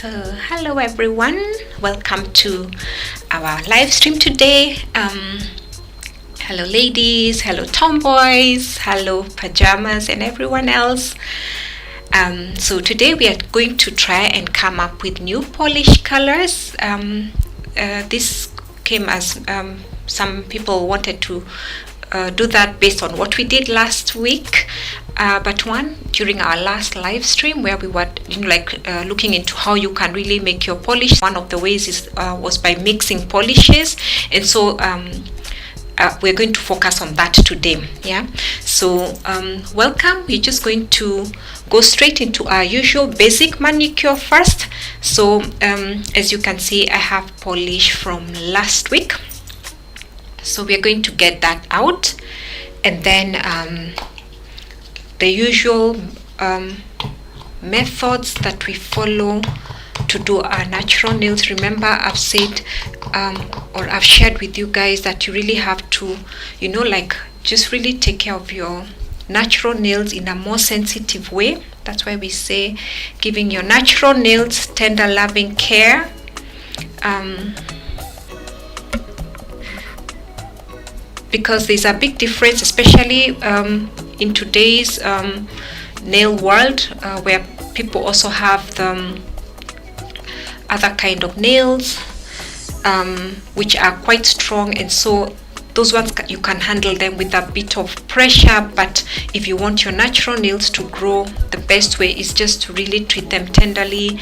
So hello everyone, welcome to our live stream today. Hello ladies, hello tomboys, hello pajamas and everyone else. So today we are going to try and come up with new polish colors. This came as some people wanted to do that based on what we did last week. But one during our last live stream where we were looking into how you can really make your polish. One of the ways was by mixing polishes, and so we're going to focus on that today. Yeah, so welcome. We're just going to go straight into our usual basic manicure first. So as you can see, I have polish from last week, so we're going to get that out, and then the usual methods that we follow to do our natural nails. Remember, I've said or I've shared with you guys that you really have to, just really take care of your natural nails in a more sensitive way. That's why we say giving your natural nails tender, loving care. Because there's a big difference, especially in today's nail world, where people also have the other kind of nails, which are quite strong, and so those ones you can handle them with a bit of pressure. But if you want your natural nails to grow, the best way is just to really treat them tenderly,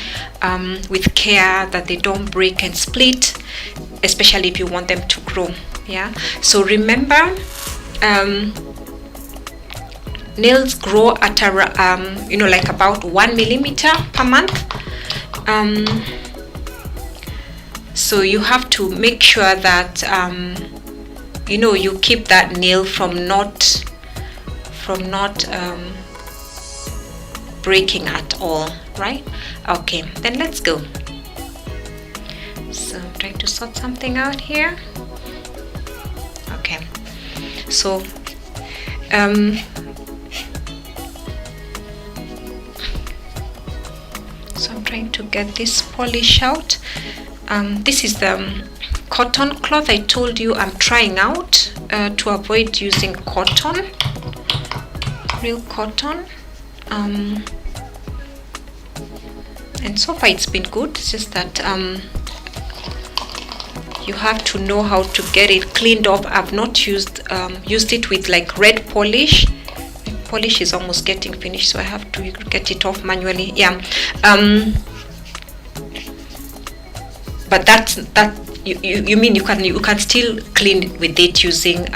with care, that they don't break and split, especially if you want them to grow. Yeah, so remember, nails grow at a like about 1 millimeter per month. So you have to make sure that you keep that nail from not breaking at all, right? Okay, then let's go. So I'm trying to sort something out here. Okay, so I'm trying to get this polish out. This is the cotton cloth I told you I'm trying out to avoid using cotton, real cotton. And so far it's been good. It's just that you have to know how to get it cleaned off. I've not used it with like red polish. The polish is almost getting finished, so I have to get it off manually. Yeah. But that you mean you can still clean with it using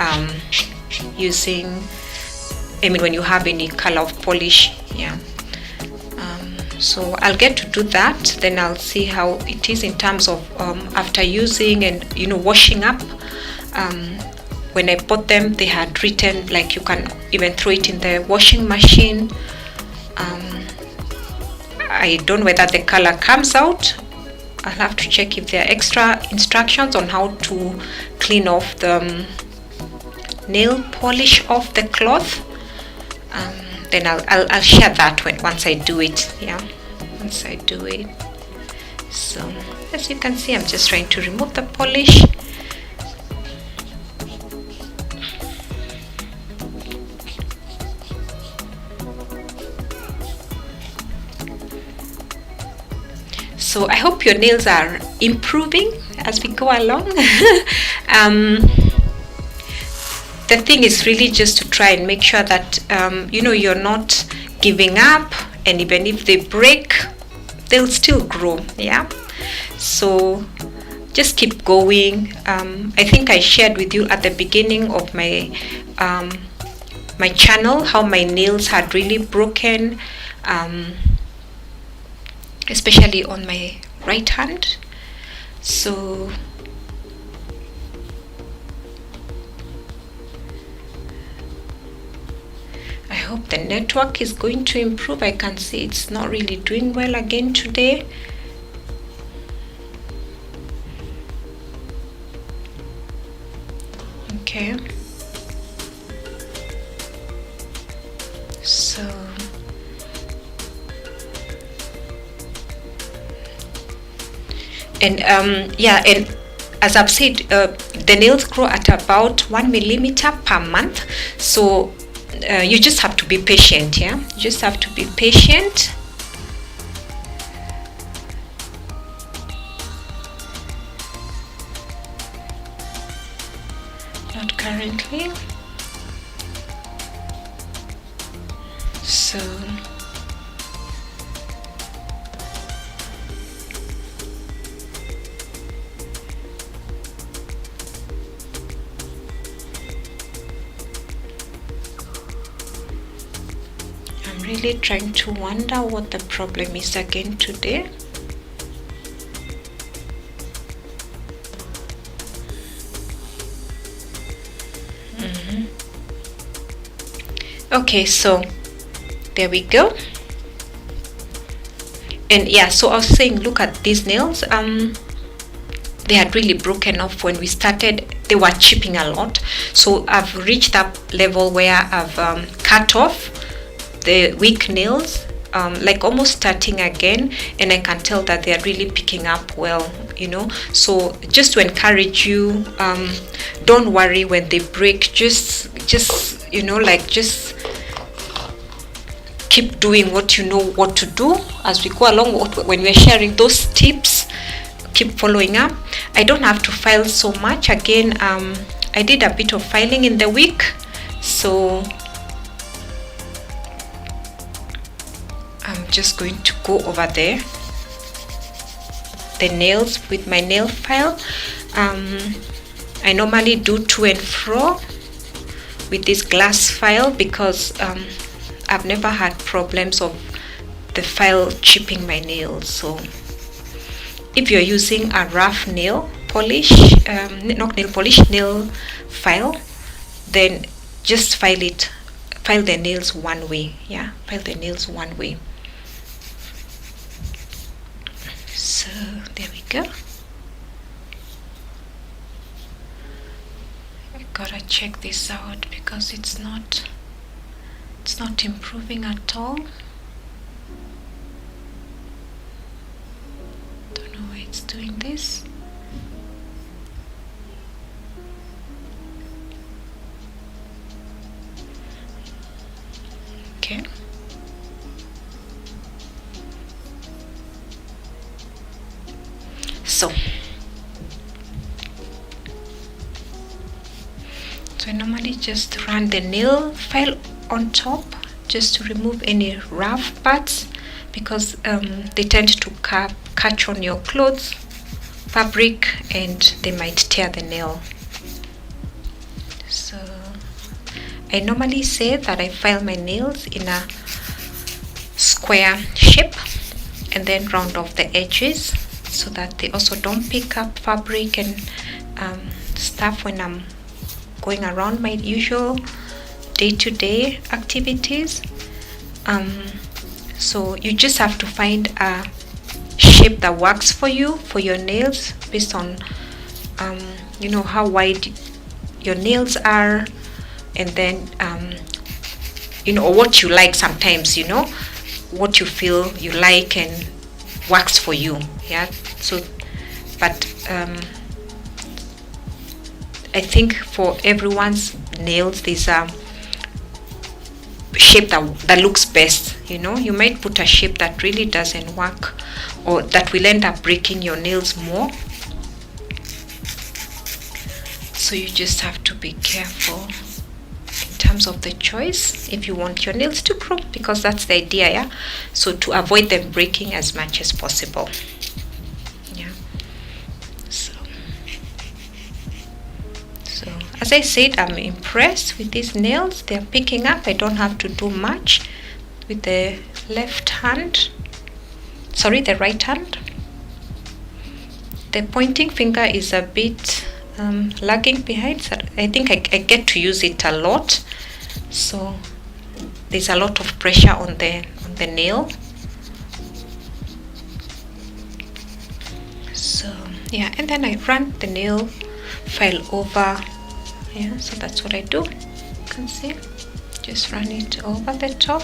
when you have any color of polish. Yeah. So I'll get to do that, then I'll see how it is in terms of after using and washing up. When I bought them, they had written like you can even throw it in the washing machine. I don't know whether the color comes out. I'll have to check if there are extra instructions on how to clean off the nail polish off the cloth. Then I'll share that once I do it. Yeah, once I do it. So as you can see, I'm just trying to remove the polish. So I hope your nails are improving as we go along. The thing is really just to try and make sure that you're not giving up, and even if they break, they'll still grow. Yeah, so just keep going. I think I shared with you at the beginning of my my channel how my nails had really broken, especially on my right hand. So I hope the network is going to improve. I can see it's not really doing well again today. Okay, so and and as I've said, the nails grow at about 1 millimeter per month. So you just have to be patient. Yeah, you just have to be patient. Not currently. So I'm really trying to wonder what the problem is again today. Okay, so there we go. And yeah, so I was saying, look at these nails. They had really broken off when we started. They were chipping a lot. So I've reached that level where I've cut off the weak nails, like almost starting again, and I can tell that they are really picking up well, So just to encourage you, don't worry when they break. Just keep doing what you know what to do as we go along. When we're sharing those tips, keep following up. I don't have to file so much again. I did a bit of filing in the week, so I'm just going to go over there the nails with my nail file. I normally do to and fro with this glass file because I've never had problems of the file chipping my nails. So if you're using a rough nail polish, not nail polish, nail file, then just file the nails one way. Yeah, file the nails one way. So there we go. I gotta check this out because it's not improving at all. Don't know why it's doing this. Okay. So I normally just run the nail file on top just to remove any rough parts because they tend to catch on your clothes, fabric, and they might tear the nail. So I normally say that I file my nails in a square shape and then round off the edges so that they also don't pick up fabric and stuff when I'm going around my usual day-to-day activities. So you just have to find a shape that works for you, for your nails, based on you know, how wide your nails are, and then you know, or what you like. Sometimes, you know, what you feel you like and works for you. Yeah. So but I think for everyone's nails there's a shape that looks best. You know, you might put a shape that really doesn't work or that will end up breaking your nails more. So you just have to be careful in terms of the choice if you want your nails to grow, because that's the idea. Yeah, so to avoid them breaking as much as possible. Yeah. So as I said, I'm impressed with these nails. They're picking up. I don't have to do much with the right hand. The pointing finger is a bit lagging behind. So I think I get to use it a lot, so there's a lot of pressure on the nail. So yeah, and then I run the nail file over. Yeah, so that's what I do. You can see, just run it over the top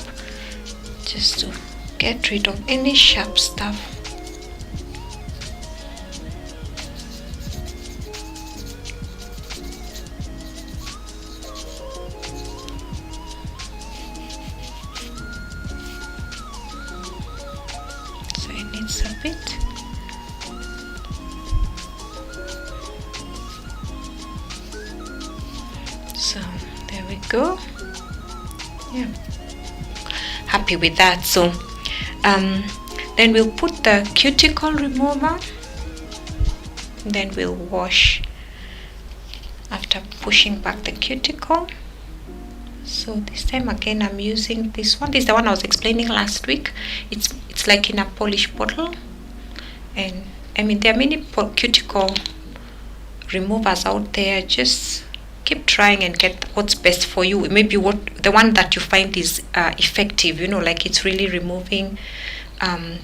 just to get rid of any sharp stuff. So it needs a bit. So there we go. Yeah, happy with that. So then we'll put the cuticle remover, then we'll wash after pushing back the cuticle. So this time again I'm using this one. This is the one I was explaining last week. It's like in a polish bottle, and I mean there are many cuticle removers out there. Just keep trying and get what's best for you. Maybe the one that you find is effective, you know, like it's really removing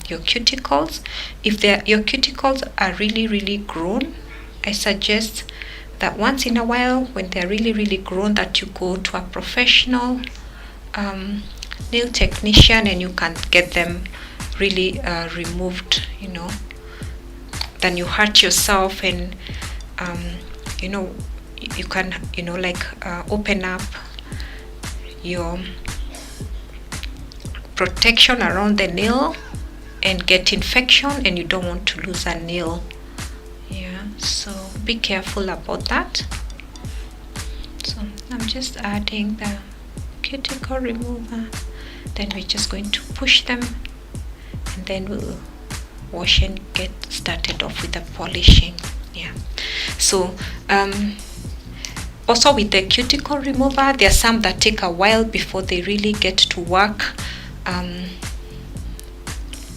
your cuticles. If your cuticles are really grown, I suggest that once in a while, when they're really grown, that you go to a professional nail technician and you can get them really removed, you know, then you hurt yourself. And you know, you can, you know, like open up your protection around the nail and get infection, and you don't want to lose a nail. Yeah, so be careful about that. So I'm just adding the cuticle remover, then we're just going to push them, and then we'll wash and get started off with the polishing. Yeah, so also with the cuticle remover, there are some that take a while before they really get to work.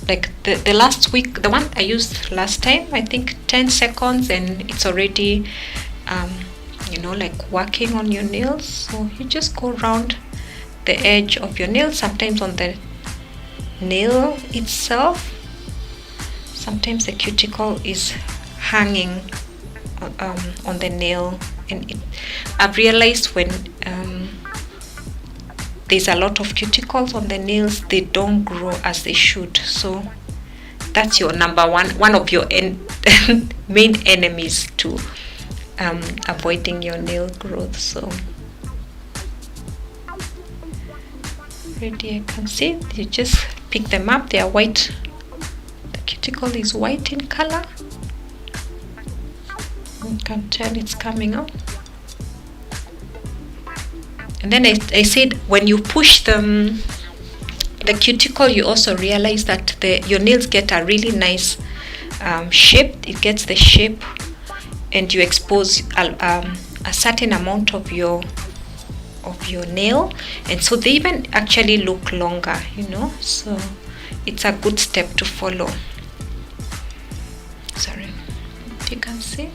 Like the last week, the one I used last time, I think 10 seconds and it's already like working on your nails. So you just go around the edge of your nail, sometimes on the nail itself, sometimes the cuticle is hanging on the nail, and I've realized when there's a lot of cuticles on the nails, they don't grow as they should. So that's your number one of your main enemies to avoiding your nail growth. So already I can see, you just pick them up, they are white, the cuticle is white in color, you can tell it's coming out. And then I said when you push the cuticle, you also realize that your nails get a really nice shape. It gets the shape, and you expose a certain amount of your nail, and so they even actually look longer, so it's a good step to follow. Sorry, you can see.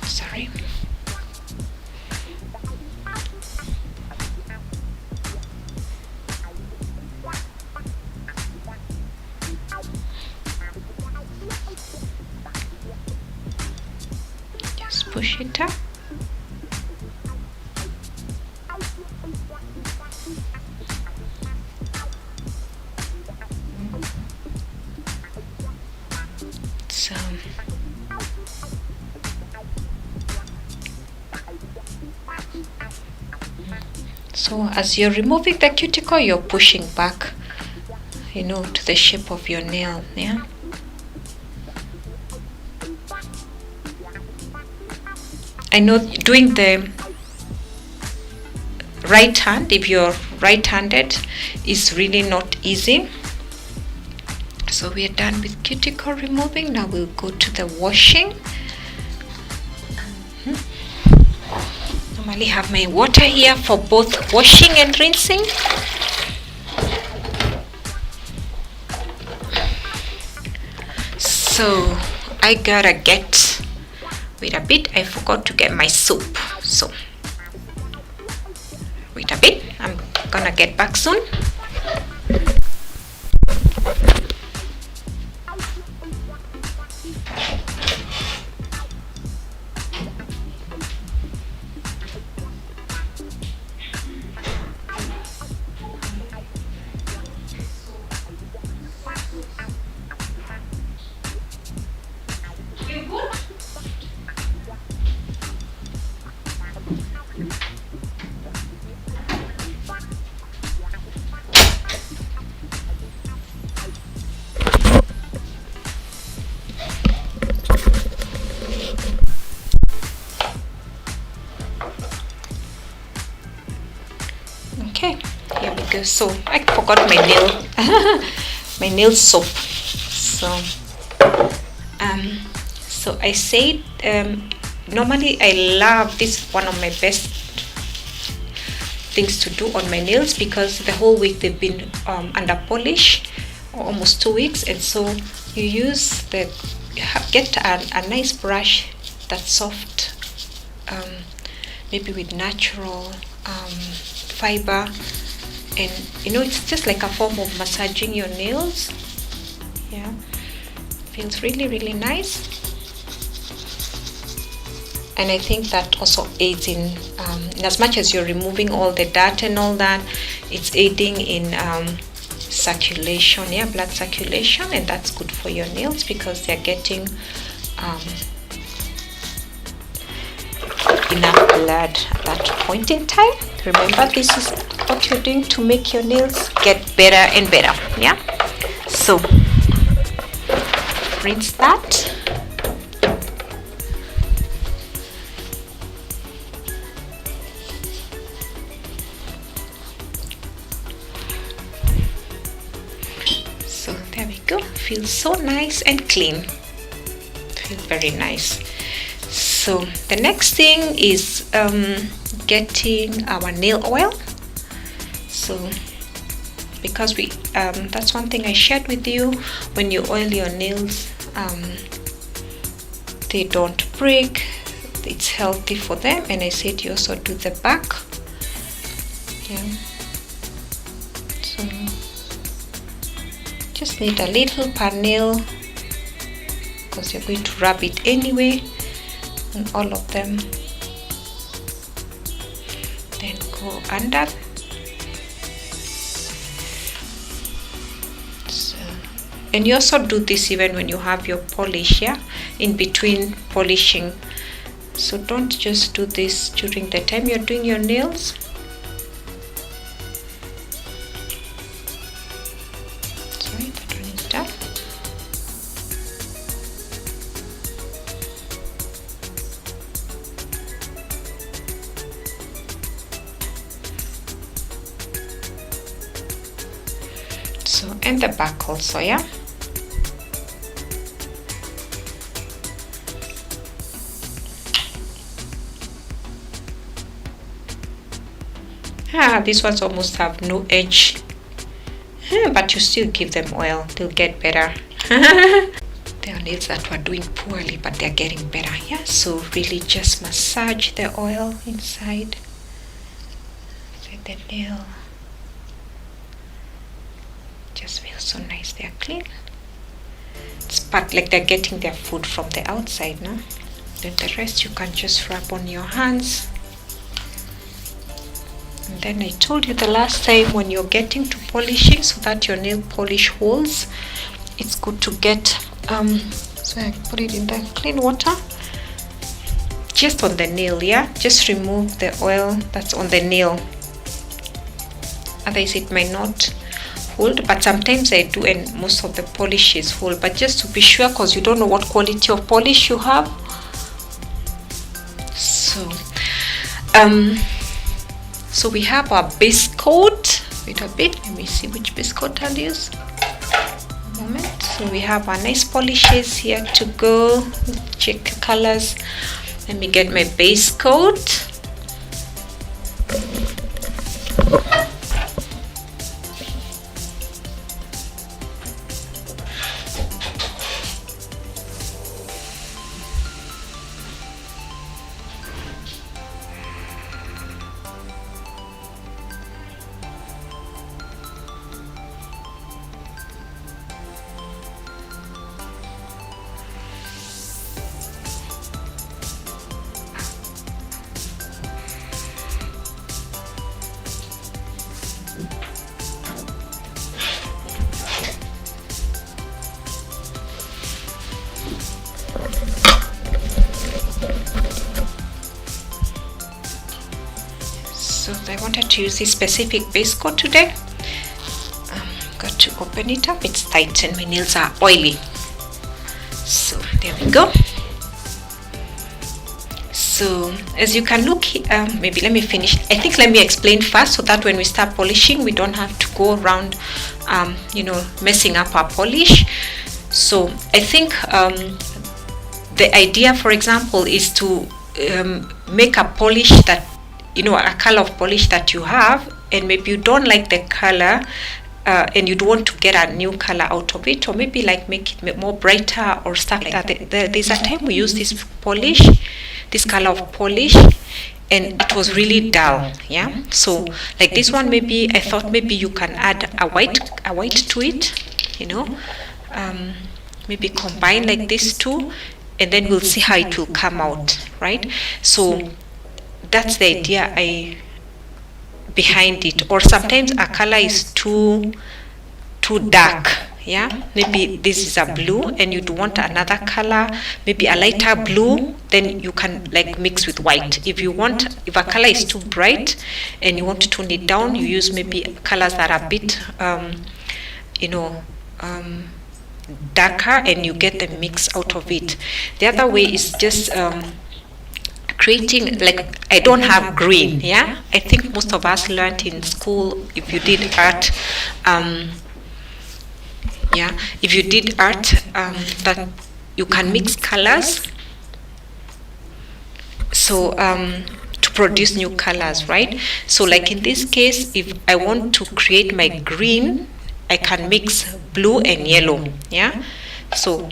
Sorry. Just push it up. So as you're removing the cuticle, you're pushing back, to the shape of your nail. Yeah. I know doing the right hand, if you're right-handed, is really not easy. So we're done with cuticle removing. Now we'll go to the washing. Normally have my water here for both washing and rinsing. So I gotta wait a bit, I forgot to get my soap. So wait a bit, I'm gonna get back soon. Okay, here we go. So I forgot my nail soap. So I said normally I love this, one of my best things to do on my nails, because the whole week they've been under polish, almost 2 weeks, and so you get a nice brush that's soft, maybe with natural fiber, and it's just like a form of massaging your nails. Yeah, feels really, really nice. And I think that also aids in as much as you're removing all the dirt and all that, it's aiding in circulation, blood circulation, and that's good for your nails because they're getting enough blood at that point in time. Remember, this is what you're doing to make your nails get better and better. Yeah, so rinse that. So There we go. Feels so nice and clean. Feels very nice. So the next thing is getting our nail oil. So because we that's one thing I shared with you, when you oil your nails, they don't break, it's healthy for them. And I said you also do the back. Yeah. So just need a little per nail, because you're going to rub it anyway on all of them. Then go under. So, and you also do this even when you have your polish, yeah, in between polishing. So don't just do this during the time you're doing your nails. Sorry, that one is done. So, and the back also, yeah. These ones almost have no edge, but you still give them oil, they'll get better. There are nails that were doing poorly, but they're getting better. Yeah, so really just massage the oil inside the nail. Just feels so nice. They're clean. It's part like they're getting their food from the outside now. Then the rest you can just rub on your hands. And then I told you the last time, when you're getting to polishing, so that your nail polish holds, it's good to get so I put it in the clean water just on the nail. Yeah, just remove the oil that's on the nail, otherwise it might not hold. But sometimes I do, and most of the polishes hold, but just to be sure, because you don't know what quality of polish you have. So we have our base coat. Wait a bit, let me see which base coat I'll use. A moment. So we have our nice polishes here to go. Check the colors. Let me get my base coat. So I wanted to use this specific base coat today. Got to open it up. It's tight and my nails are oily. So there we go. So as you can look, maybe let me finish. I think let me explain first, so that when we start polishing, we don't have to go around, messing up our polish. So I think the idea, for example, is to make a polish that, a color of polish that you have, and maybe you don't like the color, and you'd want to get a new color out of it, or maybe like make it more brighter or stuff like that. There's a time we use this color of polish, and it was really dull. Yeah, so like this one, maybe I thought maybe you can add a white to it, maybe combine like this two, and then we'll see how it will come out, right? So that's the idea behind it. Or sometimes a color is too dark, yeah, maybe this is a blue and you'd want another color, maybe a lighter blue, then you can like mix with white. If a color is too bright and you want to tone it down, you use maybe colors that are a bit darker, and you get the mix out of it. The other way is just creating, like, I don't have green, yeah, I think most of us learned in school, if you did art, Yeah, if you did art, that you can mix colors, so to produce new colors, right? So like in this case, if I want to create my green, I can mix blue and yellow. Yeah, so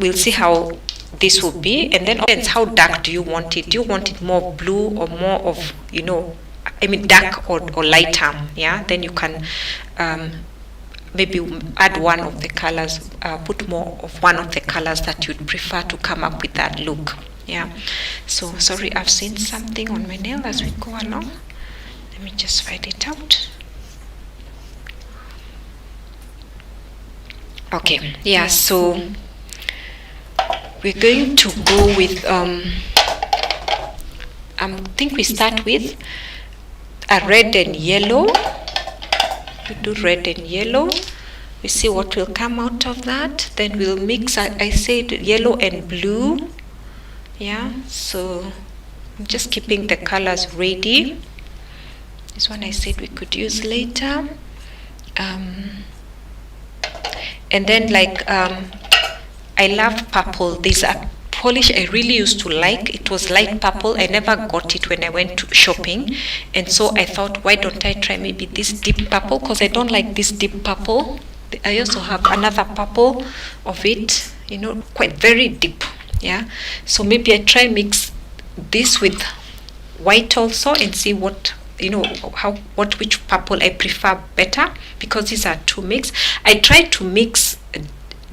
we'll see how this will be, and then depends how dark do you want it. Do you want it more blue or more of, you know, I mean dark or lighter? Yeah, then you can maybe add one of the colors, put more of one of the colors that you'd prefer to come up with that look. Yeah, so sorry, I've seen something on my nail as we go along. Let me just find it out. Okay, yeah, so we're going to go with I think we start with a red and yellow. We do red and yellow. We see what will come out of that. Then we'll mix, I said yellow and blue. Yeah, so I'm just keeping the colors ready. This one I said we could use later. And then like I love purple. There's a polish I really used to like. It was light purple. I never got it when I went to shopping, and so I thought, why don't I try maybe this deep purple, because I don't like this deep purple. I also have another purple of it, you know, quite very deep. Yeah, so maybe I try mix this with white also and see what, you know, which purple I prefer better, because these are two mix. I try to mix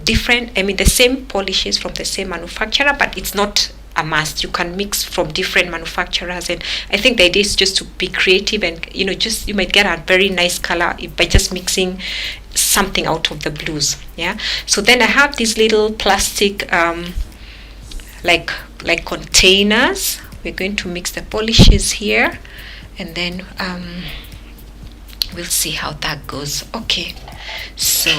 different, I mean the same polishes from the same manufacturer, but it's not a must. You can mix from different manufacturers, and I think the idea is just to be creative, and you know, just you might get a very nice color by just mixing something out of the blues. Yeah, so then I have these little plastic like containers. We're going to mix the polishes here, and then we'll see how that goes. Okay, so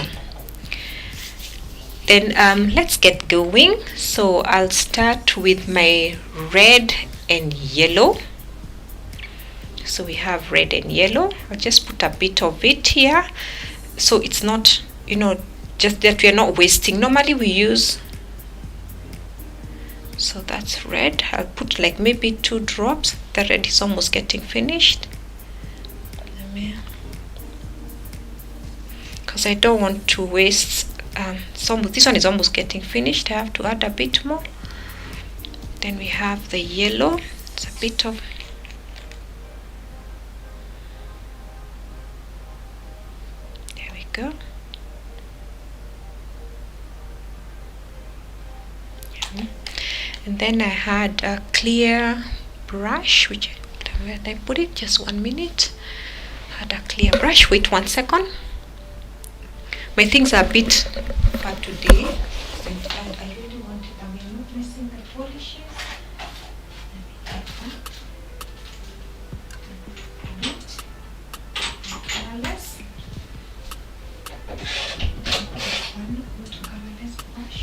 then let's get going. So I'll start with my red and yellow. So we have red and yellow. I'll just put a bit of it here, so it's not, you know, just that we are not wasting. Normally we use, so that's red. I'll put like maybe 2 drops. The red is almost getting finished, because I don't want to waste. So this one is almost getting finished. I have to add a bit more. Then we have the yellow. It's a bit of, there we go. Yeah. And then I had a clear brush, which where did I put it? Just 1 minute. Had a clear brush. Wait 1 second. My things are a bit far today, and I really want it. I'm not missing the polishes. Let me get that. Colorless. One good colorless brush.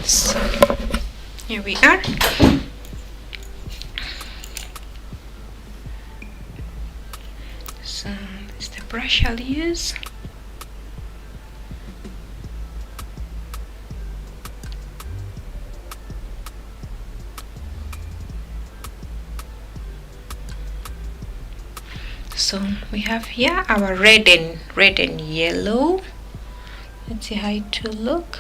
So here we are. So this is the brush I'll use. So we have here our red and yellow. Let's see how it will look.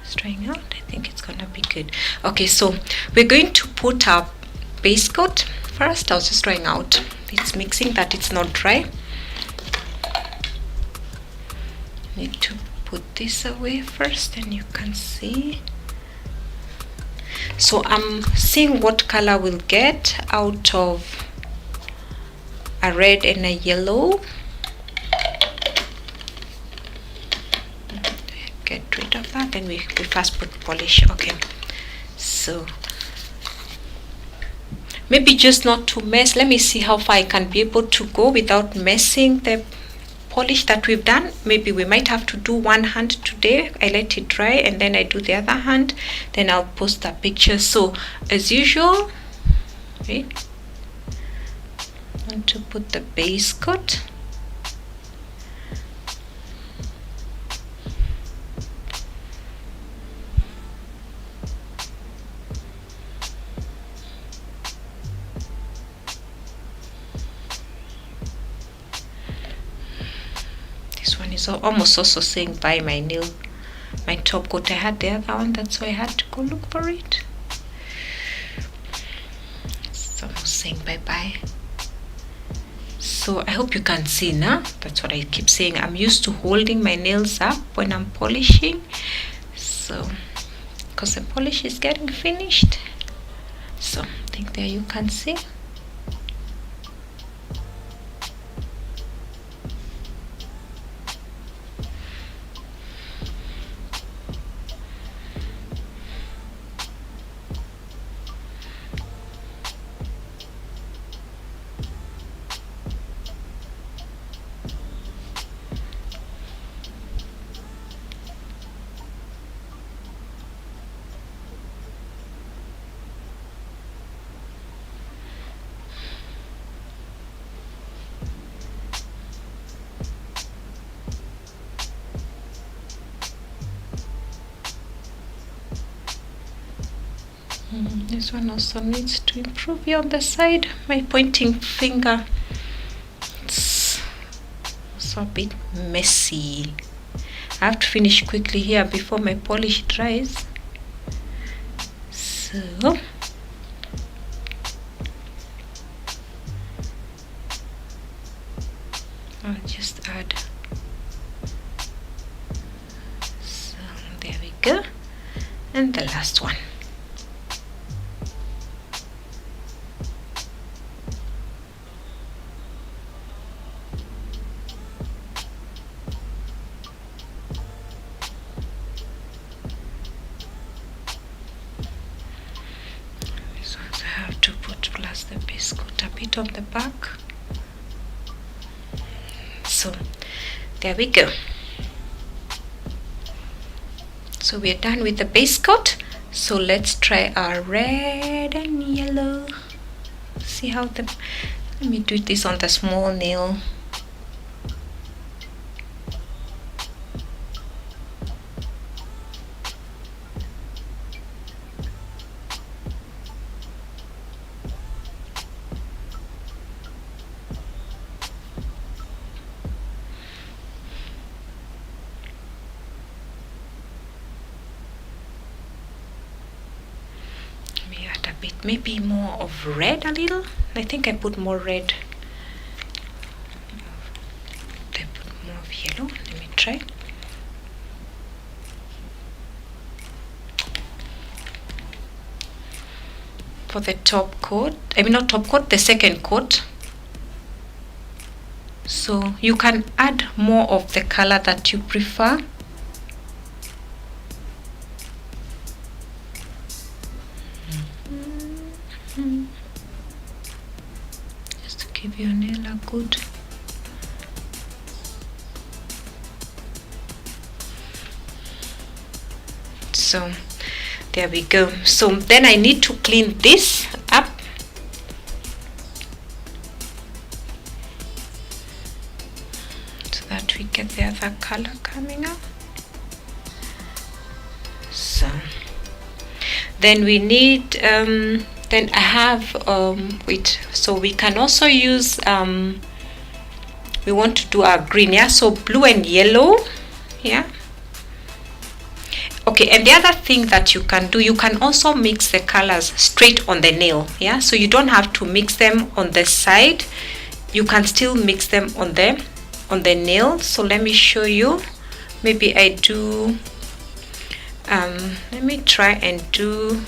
It's drying out. I think it's gonna be good. Okay, so we're going to put our base coat first. I was just trying out. It's mixing that it's not dry. Need to put this away first, and you can see. So I'm seeing what color we'll get out of a red and a yellow. Get rid of that, and we first put polish. Okay, so maybe just not to mess. Let me see how far I can be able to go without messing the polish that we've done. Maybe we might have to do one hand today. I let it dry and then I do the other hand, then I'll post the picture. So as usual, okay, I want to put the base coat. So almost also saying bye my nail, my top coat. I had the other one, that's why I had to go look for it. It's almost saying bye bye. So I hope you can see now. That's what I keep saying. I'm used to holding my nails up when I'm polishing. So because the polish is getting finished. So I think there you can see. This one also needs to improve here on the side. My pointing finger, it's also a bit messy. I have to finish quickly here before my polish dries. So I'll just add. So there we go. And the last one. The base coat a bit on the back. So there we go. So we are done with the base coat. So let's try our red and yellow. See how let me do this on the small nail. Maybe more of red a little. I think I put more red. I put more of yellow. Let me try. For the top coat, I mean not top coat, the second coat. So you can add more of the color that you prefer. Just to give your nail a good so there we go. So then I need to clean this up. So that we get the other color coming up. So then we need Then I have wait, so we can also use we want to do our green, yeah, so blue and yellow, yeah. Okay, and the other thing that you can do, you can also mix the colors straight on the nail, yeah, so you don't have to mix them on the side, you can still mix them on the nail. So let me show you. Maybe I do let me try and do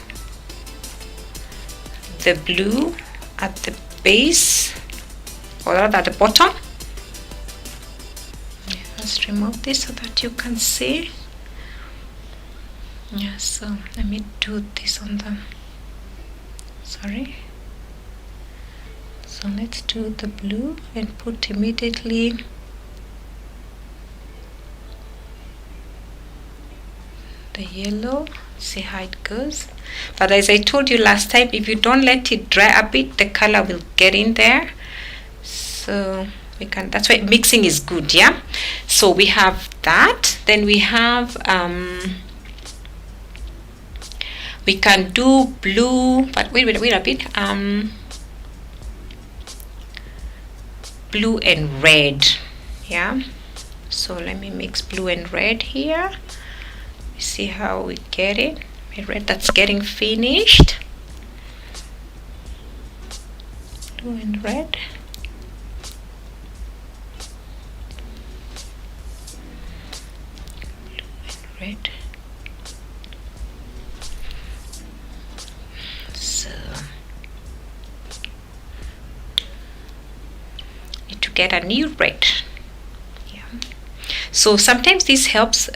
the blue at the base, or rather at the bottom. Let's remove this so that you can see. Yeah, so let me do this on the, sorry, so let's do the blue and put immediately the yellow. See how it goes. But as I told you last time, if you don't let it dry a bit, the color will get in there. So we can, that's why mixing is good, yeah. So we have that. Then we have we can do blue, but wait a bit, blue and red, yeah. So let me mix blue and red here. See how we get it. Red, that's getting finished. Blue and red. Blue and red. So need to get a new red. Yeah. So sometimes this helps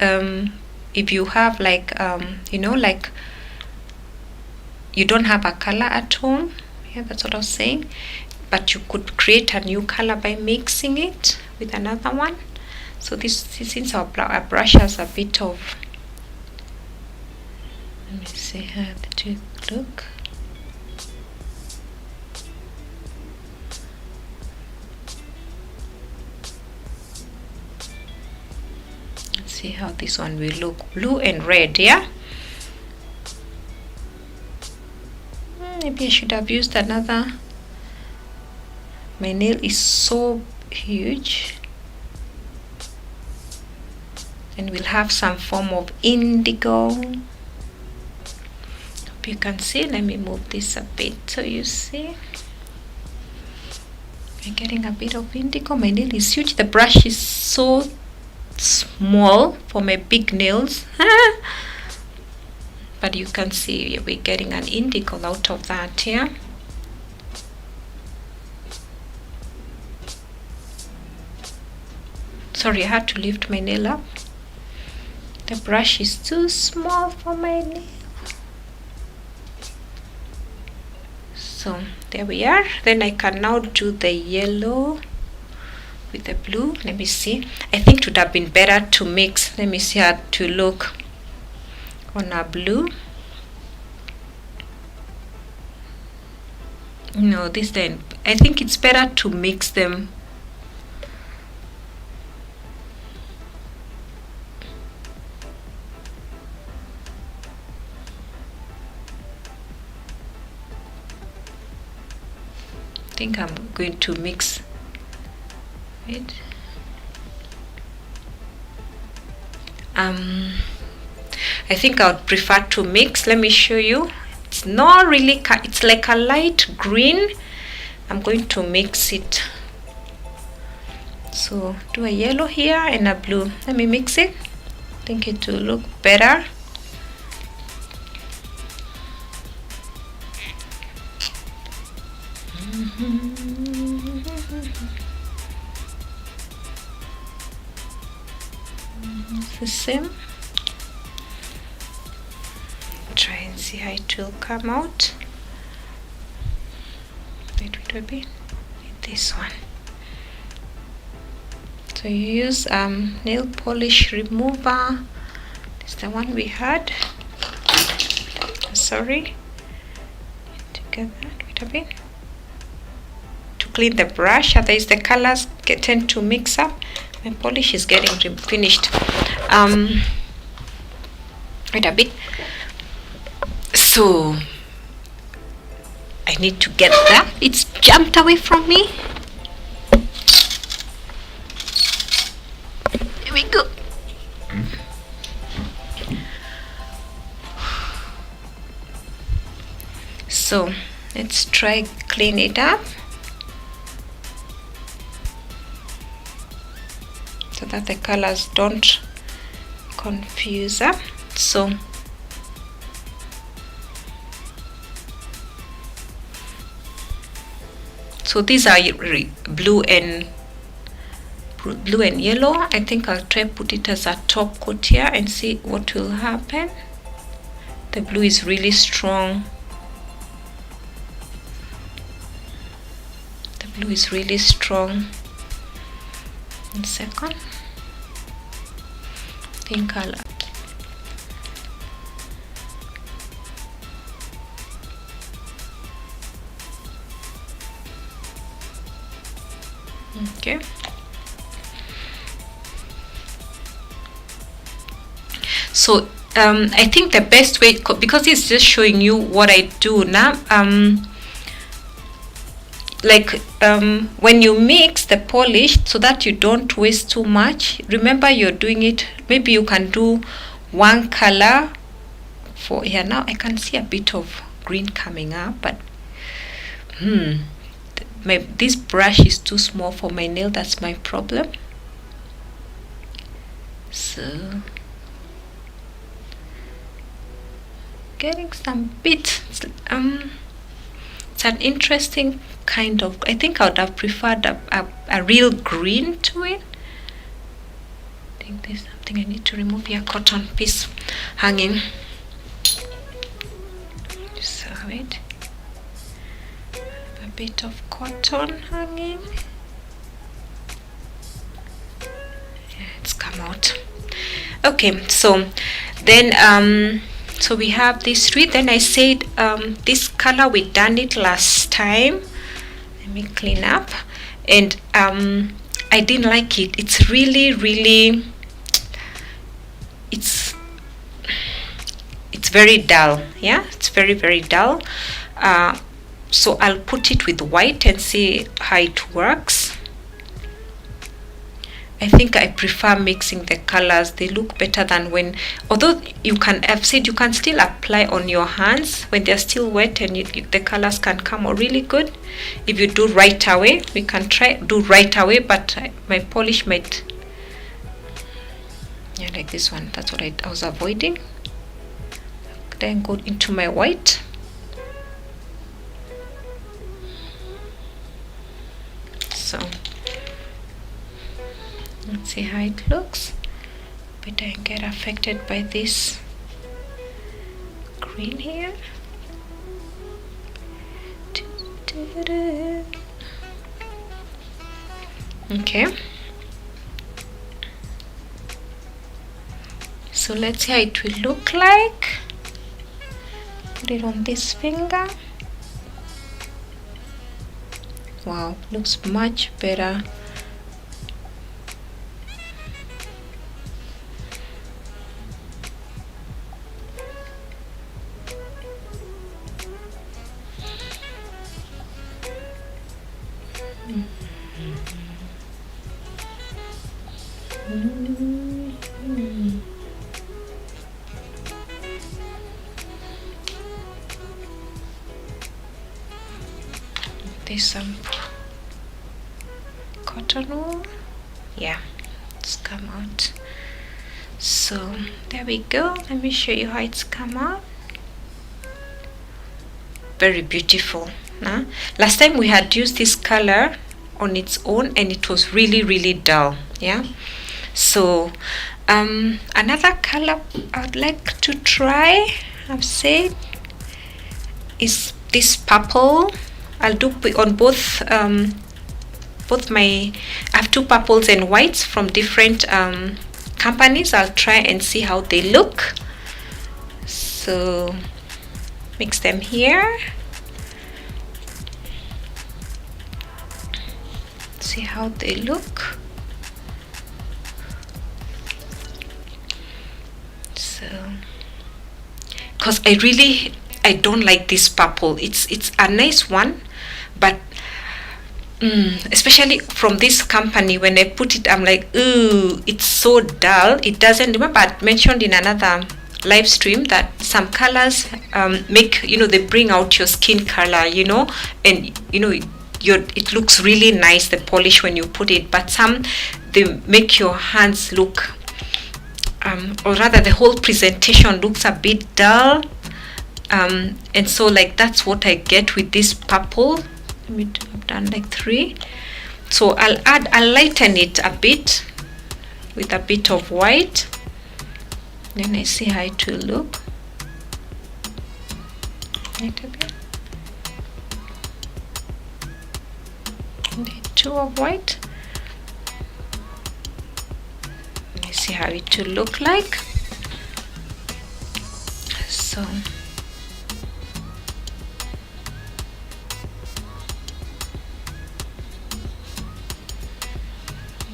if you have like you know, like you don't have a color at home, yeah, that's what I was saying, but you could create a new color by mixing it with another one. So this, since our brush has a bit of, let me see how it look. See how this one will look, blue and red, yeah. Maybe I should have used another. My nail is so huge. And we'll have some form of indigo. Hope you can see. Let me move this a bit so you see. We're getting a bit of indigo. My nail is huge. The brush is so small for my big nails. But you can see we're getting an indigo out of that here. Sorry, I had to lift my nail up. The brush is too small for my nail. So there we are. Then I can now do the yellow with the blue. Let me see. I think it would have been better to mix. Let me see how to look on a blue. No, this then. I think it's better to mix them. I think I'm going to mix it. I think I would prefer to mix. Let me show you. It's not really, it's like a light green. I'm going to mix it. So do a yellow here and a blue. Let me mix it. I think it will look better. It's the same. Try and see how it will come out. Wait a bit. This one. So you use nail polish remover. It's the one we had. Sorry. To get that. Wait a bit. To clean the brush, otherwise the colors tend to mix up. My polish is getting finished. Wait a bit. So I need to get that. It's jumped away from me. Here we go. So let's try clean it up so that the colors don't confuse up. So these are blue and yellow. I think I'll try put it as a top coat here and see what will happen. The blue is really strong. The blue is really strong. 1 second. I think I'll okay. So I think the best way, because it's just showing you what I do now, when you mix the polish, so that you don't waste too much, remember you're doing it, maybe you can do one color for here. Now I can see a bit of green coming up, but this brush is too small for my nail. That's my problem. So getting some bits. It's an interesting kind of, I think I would have preferred a real green to it. I think there's something I need to remove here. Cotton piece hanging. So wait, a bit of cotton hanging. Yeah, it's come out. Okay, so then so we have these three. Then I said this color, we done it last time. Let me clean up. And I didn't like it. It's really it's very dull. Yeah, it's very dull. So I'll put it with white and see how it works. I think I prefer mixing the colors. They look better than when, although you can, I've said you can still apply on your hands when they're still wet, and the colors can come out really good if you do right away. We can try do right away, but my polish might, yeah, like this one. That's what I was avoiding. Then go into my white. So let's see how it looks. But I get affected by this green here. Okay. So let's see how it will look like. Put it on this finger. Wow, looks much better. There's some cotton wool. Yeah, it's come out. So there we go. Let me show you how it's come out. Very beautiful. Huh? Last time we had used this color on its own and it was really dull. Yeah. So another color I'd like to try, I've said, is this purple. I'll do on both my, I have two purples and whites from different companies. I'll try and see how they look. So mix them here. See how they look. So because I really I don't like this purple. It's a nice one, but especially from this company, when I put it, I'm like, ooh, it's so dull. It doesn't. Remember, I mentioned in another live stream that some colors make, they bring out your skin color, and it looks really nice, the polish, when you put it. But some, they make your hands look, or rather the whole presentation looks a bit dull, and so like that's what I get with this purple. I've done like 3, so I'll lighten it a bit with a bit of white, then I see how it will look. Little bit. And 2 of white. Let's see how it will look like. So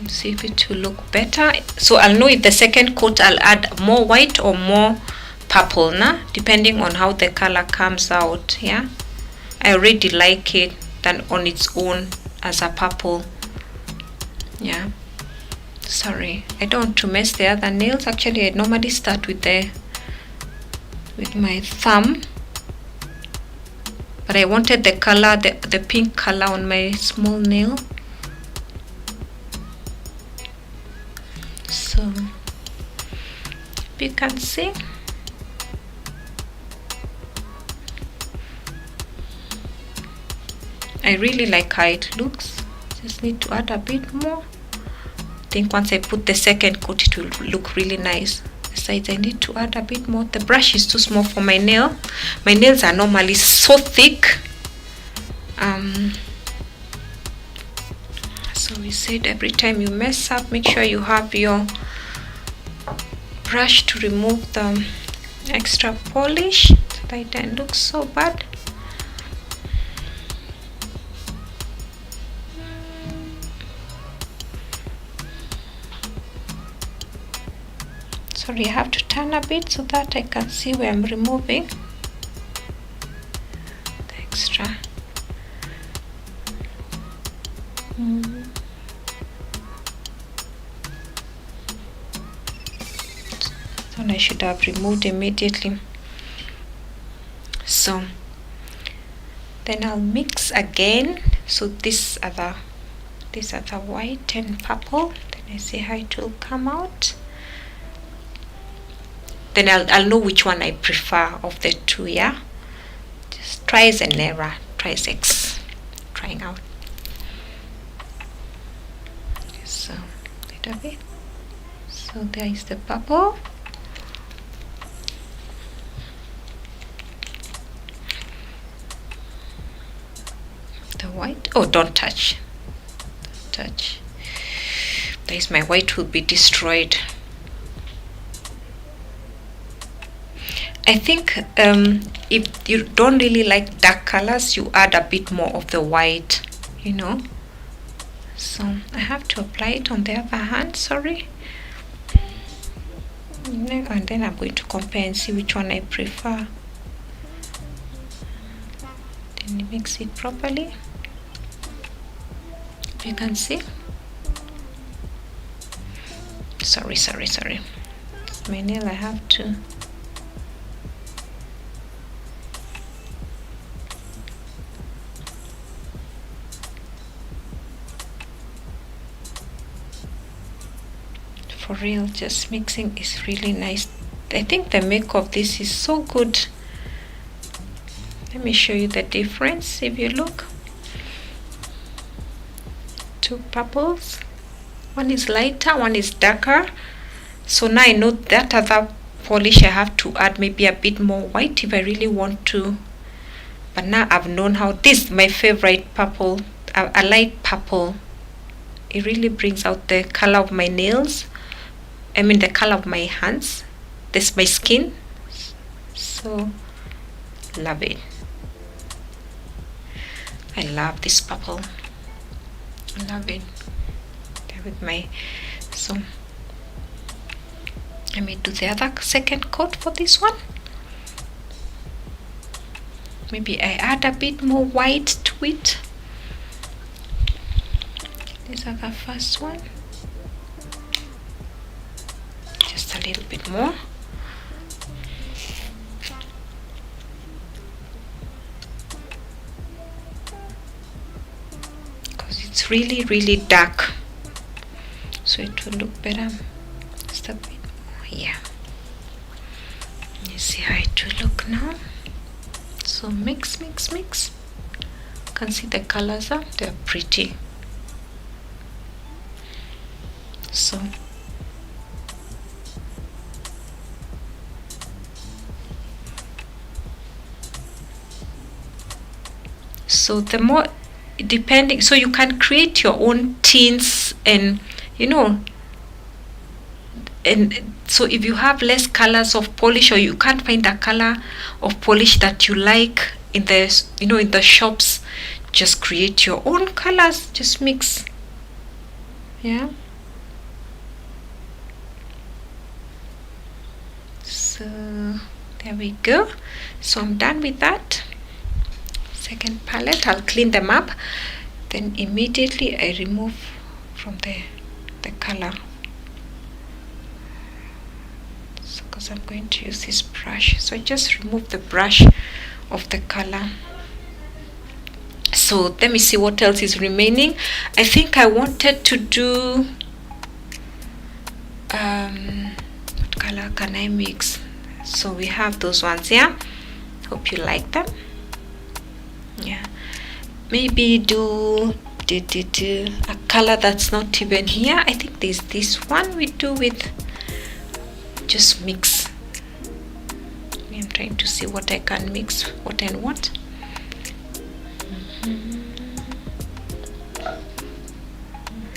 see if it will look better. So I'll know if the second coat I'll add more white or more purple, depending on how the color comes out. Yeah, I already like it than on its own as a purple. Yeah, sorry, I don't want to mess the other nails. Actually, I normally start with my thumb, but I wanted the color, the pink color on my small nail. So you can see, I really like how it looks. Just need to add a bit more. I think once I put the second coat, it will look really nice. Besides, I need to add a bit more. The brush is too small for my nail. My nails are normally so thick. So we said every time you mess up, make sure you have your brush to remove the extra polish, so that it doesn't look so bad. Sorry, I have to turn a bit so that I can see where I'm removing the extra. I should have removed immediately. So then I'll mix again. So this other white and purple, then I see how it will come out. Then I'll know which one I prefer of the two. Yeah, just tries and error, tries trying out. So little bit. So there is the purple. The white. Oh, don't touch. Don't touch. There is my white will be destroyed. I think if you don't really like dark colors, you add a bit more of the white, So I have to apply it on the other hand, sorry. And then I'm going to compare and see which one I prefer. Then mix it properly. You can see. Sorry. It's my nail, I have to. For real, just mixing is really nice. I think the make of this is so good. Let me show you the difference. If you look, 2 purples, one is lighter, one is darker. So now I know that other polish I have to add maybe a bit more white if I really want to. But now I've known how this, my favorite purple, a light purple. It really brings out the color of my nails. I mean the color of my hands. This my skin. So love it. I love this purple. I love it. There with my, so let me do the other second coat for this one. maybe I add a bit more white to it. These are the first one. Just a little bit more. Because it's really dark. So it will look better. Just a bit more here. You see how it will look now. So mix. You can see the colors are, they're pretty. So the more, depending, so you can create your own tints, and you know, and so if you have less colors of polish, or you can't find a color of polish that you like in the, you know, in the shops, just create your own colors, just mix. Yeah. So there we go. So I'm done with that. Second palette, I'll clean them up, then immediately I remove from the color. So because I'm going to use this brush, so I just remove the brush of the color. So let me see what else is remaining. I think I wanted to do what color can I mix? So we have those ones here. Hope you like them. Yeah, maybe do a color that's not even here. I think there's this one we do with, just mix. I'm trying to see what I can mix, what and what.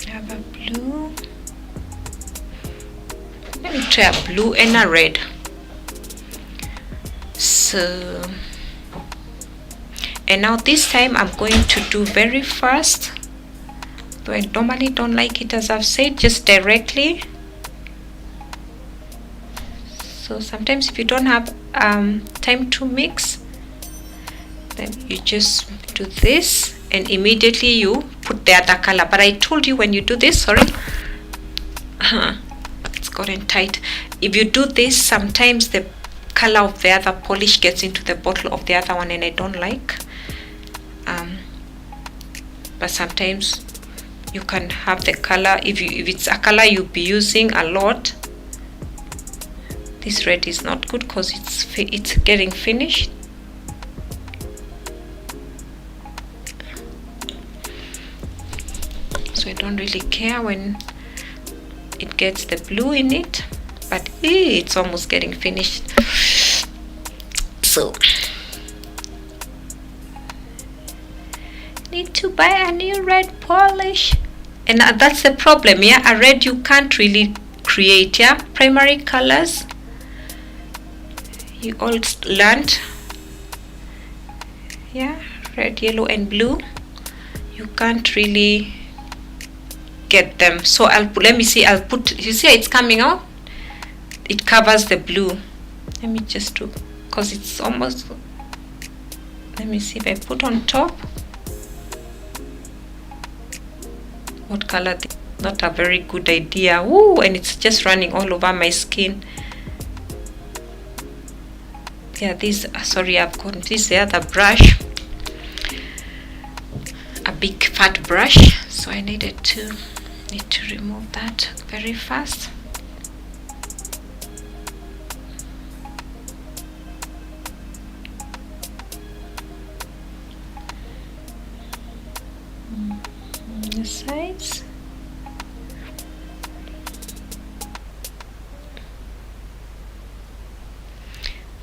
I have a blue. Let me try a blue and a red. So, and now this time I'm going to do very fast, though I normally don't like it, as I've said, just directly. So sometimes if you don't have time to mix, then you just do this and immediately you put the other color. But I told you when you do this, sorry, it's gotten tight. If you do this, sometimes the color of the other polish gets into the bottle of the other one, and I don't like. But sometimes you can have the color, if it's a color you'll be using a lot. This red is not good because it's getting finished. So I don't really care when it gets the blue in it, but it's almost getting finished. So need to buy a new red polish, and that's the problem. Yeah, a red you can't really create. Yeah, primary colors you all learned. Yeah, red, yellow and blue, you can't really get them. So let me see, I'll put, you see it's coming out, it covers the blue. Let me just do, because it's almost, let me see if I put on top what color. Not a very good idea. Ooh, and it's just running all over my skin. Yeah, this, sorry, I've got this the other brush, a big fat brush, so I need to remove that very fast. The sides.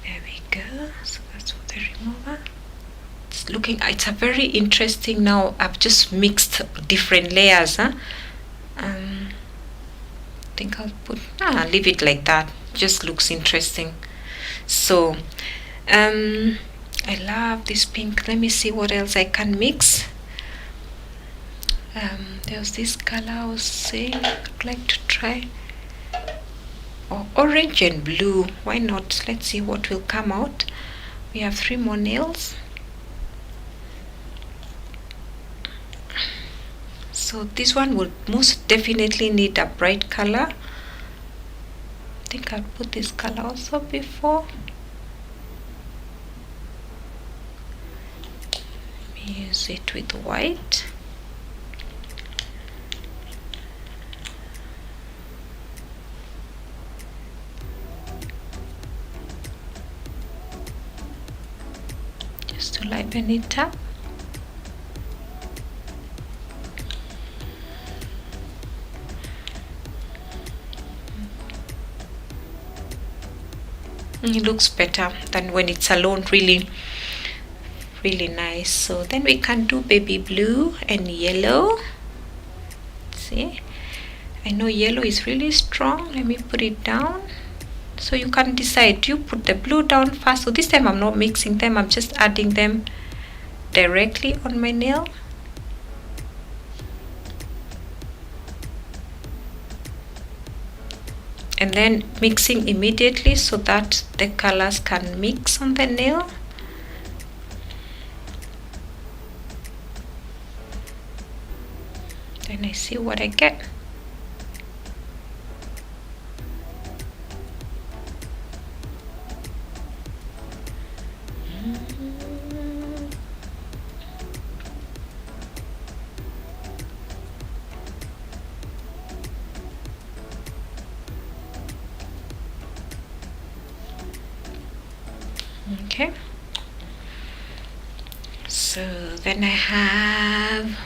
There we go. So that's for the remover. It's looking, it's a very interesting. Now I've just mixed different layers. I think I'll put, leave it like that. Just looks interesting. So I love this pink. Let me see what else I can mix. There's this color I was saying I'd like to try, or orange and blue. Why not? Let's see what will come out. We have 3 more nails. So this one would most definitely need a bright color. I think I'll put this color also before. Let me use it with white. Just to liven it up. It looks better than when it's alone, really nice. So then we can do baby blue and yellow. See, I know yellow is really strong. Let me put it down. So you can decide, you put the blue down first. So this time I'm not mixing them, I'm just adding them directly on my nail. And then mixing immediately so that the colors can mix on the nail. Then I see what I get. Okay, so then I have,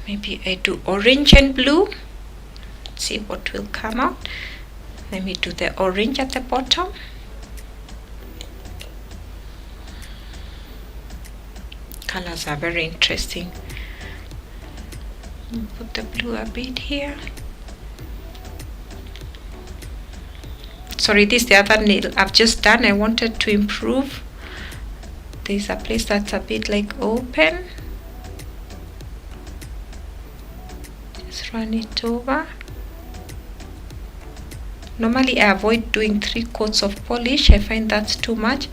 maybe I do orange and blue. Let's see what will come out. Let me do the orange at the bottom. Colors are very interesting. Put the blue a bit here. Sorry, this is the other nail I've just done. I wanted to improve. There's a place that's a bit like open. Just run it over. Normally I avoid doing 3 coats of polish. I find that's too much.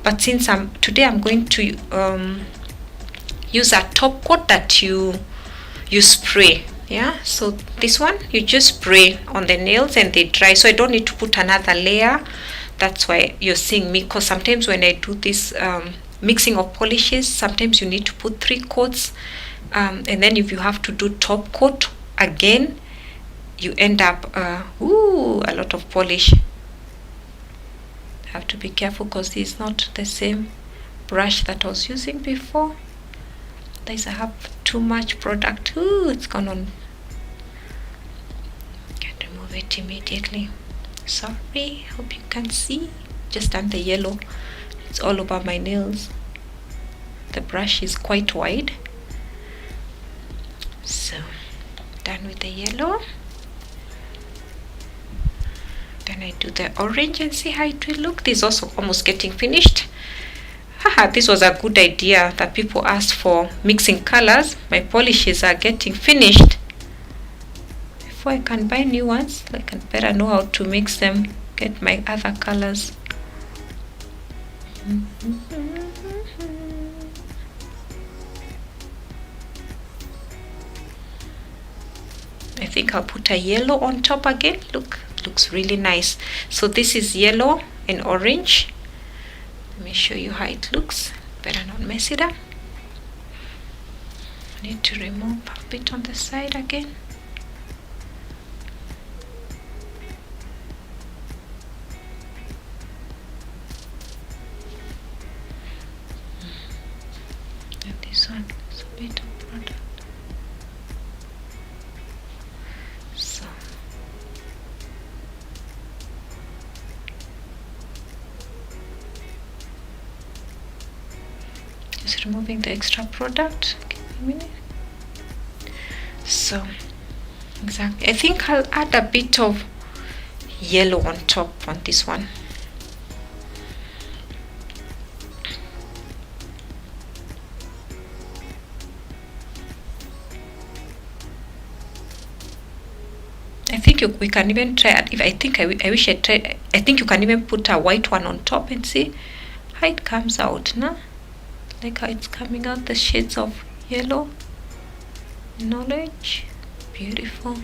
But since today I'm going to use a top coat that you spray. Yeah, so this one you just spray on the nails and they dry, so I don't need to put another layer. That's why you're seeing me, because sometimes when I do this mixing of polishes, sometimes you need to put 3 coats, and then if you have to do top coat again, you end up a lot of polish. Have to be careful because this is not the same brush that I was using before. I have too much product. It's gone on. Can remove it immediately. Sorry, hope you can see. Just done the yellow. It's all over my nails. The brush is quite wide. So, done with the yellow. Then I do the orange and see how it will look. This is also almost getting finished. This was a good idea that people asked for, mixing colors. My polishes are getting finished. Before I can buy new ones, I can better know how to mix them, get my other colors. I think I'll put a yellow on top again. Look, looks really nice. So this is yellow and orange. Let me show you how it looks. Better not mess it up. I need to remove a bit on the side again. And this one is a bit of product. So just removing the extra product. Give me a minute. So exactly, I think I'll add a bit of yellow on top on this one. I think we can even try it. If I think I wish I tried. I think you can even put a white one on top and see how it comes out. No, like how it's coming out, the shades of yellow. knowledge. Beautiful.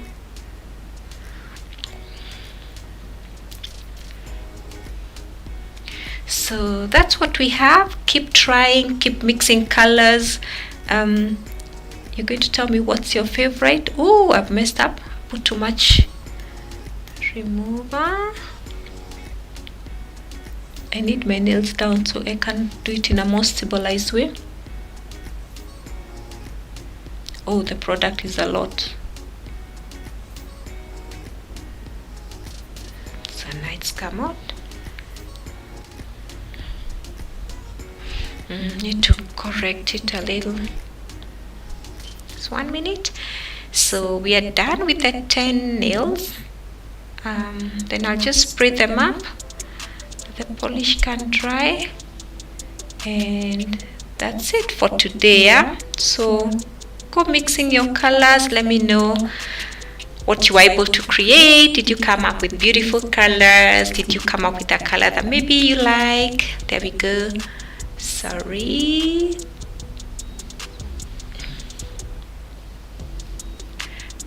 So that's what we have. Keep trying, keep mixing colors. You're going to tell me what's your favorite. Oh, I've messed up, put too much remover. I need my nails down so I can do it in a more stabilized way. Oh, the product is a lot. So now it's come out. Need to correct it a little. Just 1 minute. So we are done with the 10 nails. Then I'll just spray them up. The polish can dry, and that's it for today. Yeah? So go mixing your colors. Let me know what you were able to create. Did you come up with beautiful colors? Did you come up with a color that maybe you like? There we go. Sorry.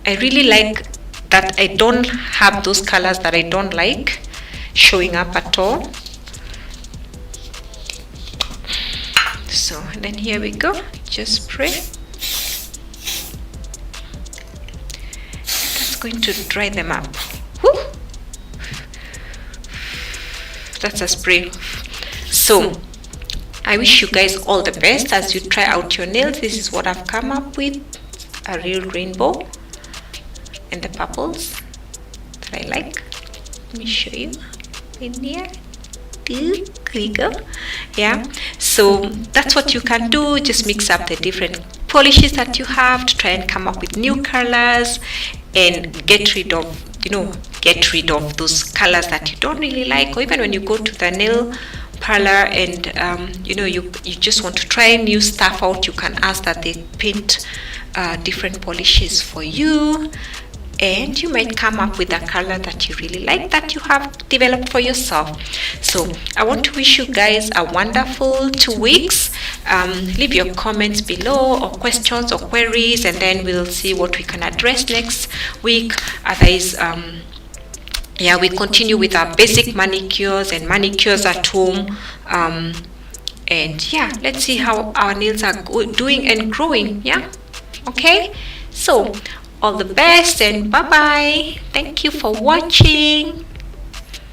I really like that I don't have those colors that I don't like showing up at all. So then here we go, just spray. That's going to dry them up. Woo! That's a spray. So I wish you guys all the best as you try out your nails. This is what I've come up with, a real rainbow and the purples that I like. Let me show you in here. There we go. Yeah, so that's what you can do. Just mix up the different polishes that you have to try and come up with new colors and get rid of those colors that you don't really like. Or even when you go to the nail parlor and you just want to try new stuff out, you can ask that they paint different polishes for you, and you might come up with a color that you really like that you have developed for yourself. So I want to wish you guys a wonderful 2 weeks. Leave your comments below, or questions or queries, and then we'll see what we can address next week. Otherwise, we continue with our basic manicures and manicures at home. And yeah, let's see how our nails are doing and growing. Yeah, okay. So all the best and bye bye. Thank you for watching.